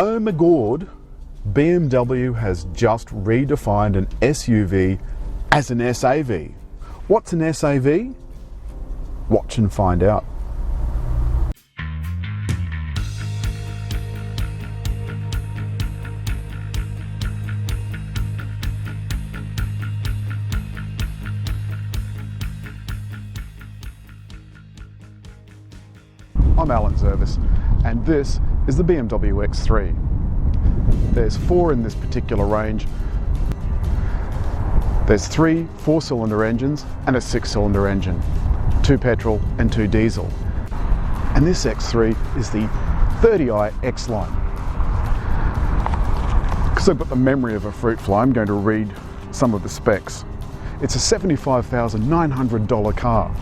Oh my god, BMW has just redefined an SUV as an SAV. What's an SAV? Watch and find out. I'm Alan Zervis, and this is the BMW X3. There's 4 in this particular range. There's 3 4-cylinder engines and a 6-cylinder engine, 2 petrol and 2 diesel. And this X3 is the 30i Xline. Because I've got the memory of a fruit fly, I'm going to read some of the specs. It's a $75,900 car.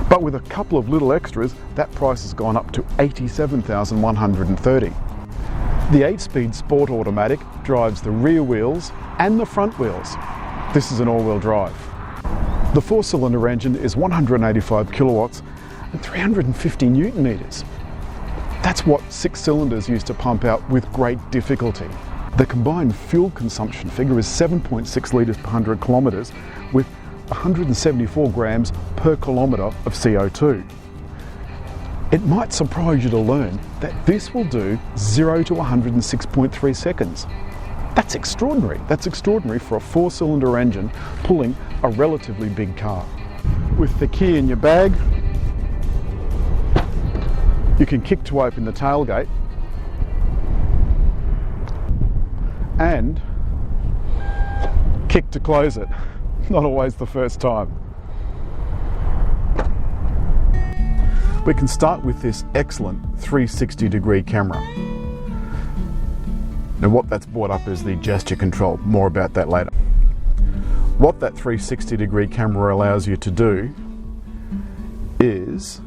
But with a couple of little extras, that price has gone up to $87,130. The 8-speed Sport automatic drives the rear wheels and the front wheels. This is an all-wheel drive. The 4-cylinder engine is 185 kilowatts and 350 newton meters. That's what 6 cylinders used to pump out with great difficulty. The combined fuel consumption figure is 7.6 litres per 100 kilometres with 174 grams per kilometre of CO2. It might surprise you to learn that this will do 0 to 106.3 seconds. That's extraordinary. That's extraordinary for a 4-cylinder engine pulling a relatively big car. With the key in your bag, you can kick to open the tailgate and kick to close it. Not always the first time. We can start with this excellent 360-degree camera. Now what that's brought up is the gesture control. More about that later. What that 360-degree camera allows you to do is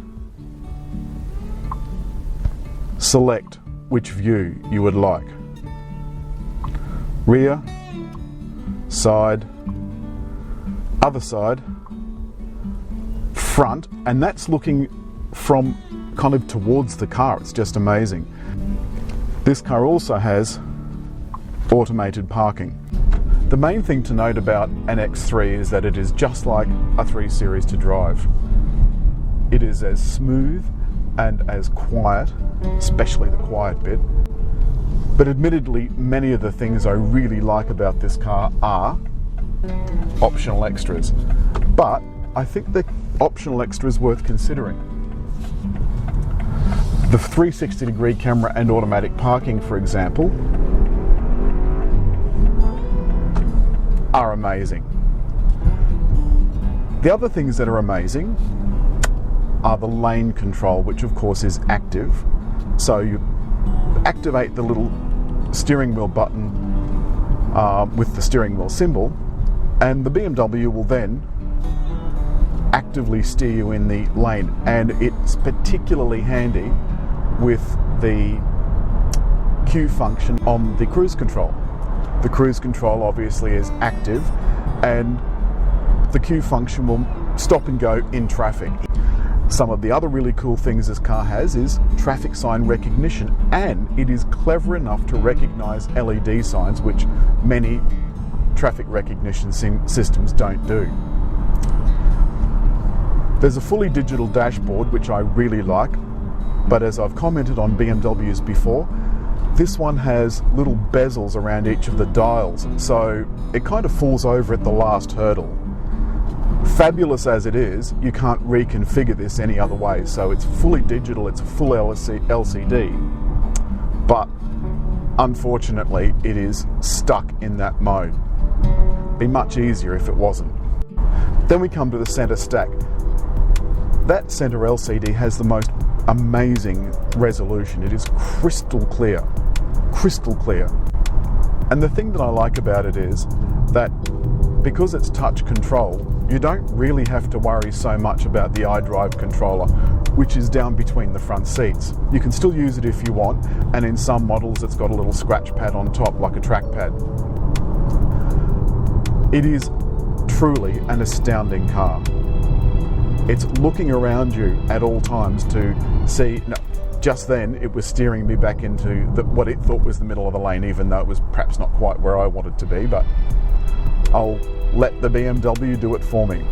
select which view you would like. Rear, side, other side, front, and that's looking from kind of towards the car. It's just amazing. This car also has automated parking. The main thing to note about an X3 is that it is just like a 3 Series to drive. It is as smooth and as quiet, especially the quiet bit. But admittedly, many of the things I really like about this car are optional extras. But I think the optional extras worth considering. The 360-degree camera and automatic parking, for example, are amazing. The other things that are amazing are the lane control, which of course is active. So you activate the little steering wheel button with the steering wheel symbol, and the BMW will then actively steer you in the lane. And it's particularly handy with the Q function on the cruise control. The cruise control obviously is active, and the Q function will stop and go in traffic. Some of the other really cool things this car has is traffic sign recognition, and it is clever enough to recognize LED signs, which many traffic recognition systems don't do. There's a fully digital dashboard, which I really like, but as I've commented on BMWs before, this one has little bezels around each of the dials, so it kind of falls over at the last hurdle. Fabulous as it is, you can't reconfigure this any other way, so it's fully digital, it's a full LCD, but unfortunately it is stuck in that mode. Be much easier if it wasn't. Then we come to the center stack. That center LCD has the most amazing resolution. It is crystal clear, crystal clear. And the thing that I like about it is that because it's touch control, you don't really have to worry so much about the iDrive controller, which is down between the front seats. You can still use it if you want, and in some models it's got a little scratch pad on top like a trackpad. It is truly an astounding car. It's looking around you at all times to see, just then it was steering me back into what it thought was the middle of the lane, even though it was perhaps not quite where I wanted to be, but I'll let the BMW do it for me.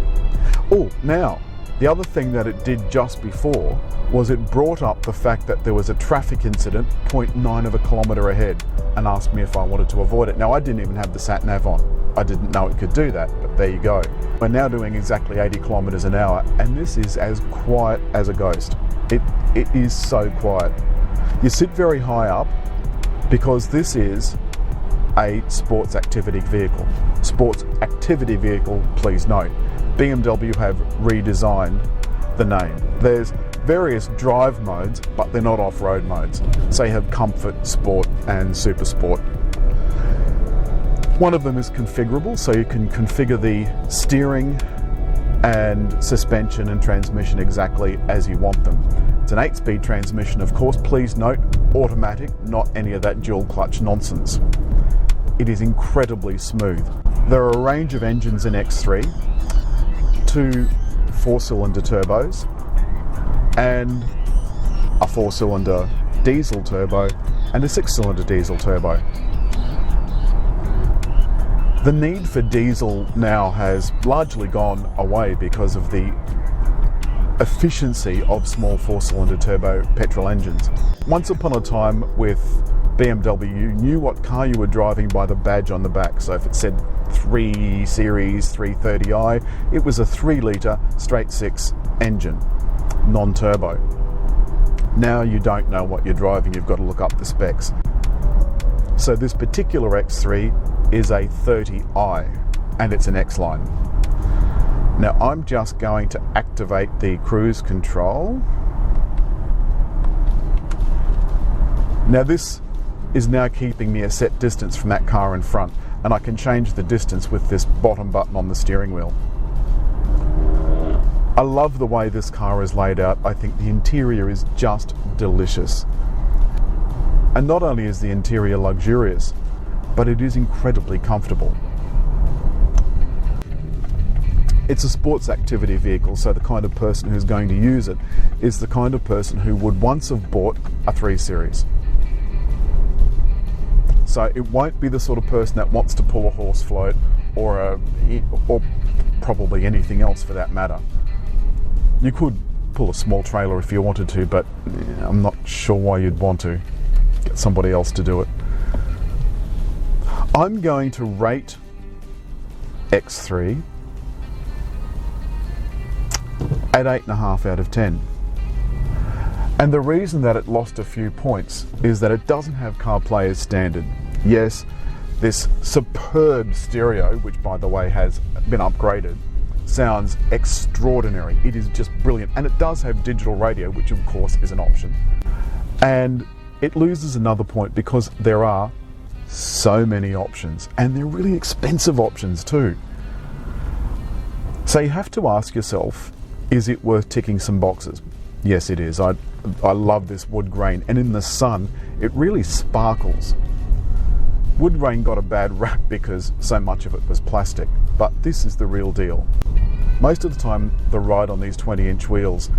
Oh, now, the other thing that it did just before was it brought up the fact that there was a traffic incident 0.9 of a kilometre ahead and asked me if I wanted to avoid it. Now, I didn't even have the sat nav on. I didn't know it could do that, but there you go. We're now doing exactly 80 kilometres an hour, and this is as quiet as a ghost. It is so quiet. You sit very high up because this is a sports activity vehicle. Sports activity vehicle, please note. BMW have redesigned the name. There's various drive modes, but they're not off-road modes. So you have comfort, sport, and super sport. One of them is configurable, so you can configure the steering and suspension and transmission exactly as you want them. It's an 8-speed transmission, of course. Please note, automatic, not any of that dual clutch nonsense. It is incredibly smooth. There are a range of engines in X3, 2 4-cylinder turbos and a 4-cylinder diesel turbo and a 6-cylinder diesel turbo. The need for diesel now has largely gone away because of the efficiency of small 4-cylinder turbo petrol engines. Once upon a time with BMW, you knew what car you were driving by the badge on the back. So if it said 3 Series 330i, it was a 3-litre straight 6 engine, non-turbo. Now you don't know what you're driving, you've got to look up the specs. So this particular X3 is a 30i and it's an Xline. Now I'm just going to activate the cruise control. Now this is now keeping me a set distance from that car in front, and I can change the distance with this bottom button on the steering wheel. I love the way this car is laid out. I think the interior is just delicious. And not only is the interior luxurious, but it is incredibly comfortable. It's a sports activity vehicle, so the kind of person who's going to use it is the kind of person who would once have bought a 3 Series. So it won't be the sort of person that wants to pull a horse float or probably anything else for that matter. You could pull a small trailer if you wanted to, but I'm not sure why you'd want to. Get somebody else to do it. I'm going to rate X3 at 8.5 out of 10. And the reason that it lost a few points is that it doesn't have CarPlay as standard. Yes, this superb stereo, which by the way has been upgraded, sounds extraordinary. It is just brilliant. And it does have digital radio, which of course is an option. And it loses another point because there are so many options, and they're really expensive options too. So you have to ask yourself, is it worth ticking some boxes? Yes, it is. I love this wood grain, and in the sun it really sparkles. Wood grain got a bad rap because so much of it was plastic, but this is the real deal. Most of the time the ride on these 20-inch wheels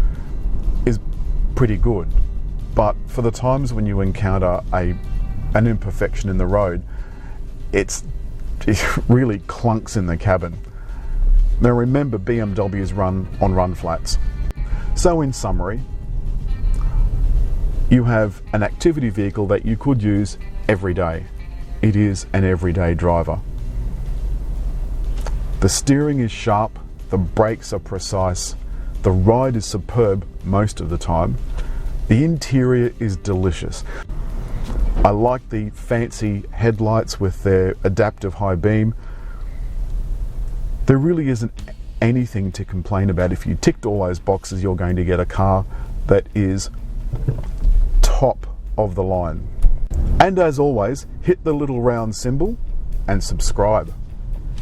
is pretty good, but for the times when you encounter an imperfection in the road, it really clunks in the cabin. Now remember, BMWs run on run flats. So in summary, you have an activity vehicle that you could use every day. It is an everyday driver. The steering is sharp, the brakes are precise, the ride is superb most of the time, the interior is delicious. I like the fancy headlights with their adaptive high beam. There really isn't anything to complain about. If you ticked all those boxes, you're going to get a car that is top of the line. And as always, hit the little round symbol and subscribe,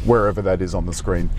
wherever that is on the screen.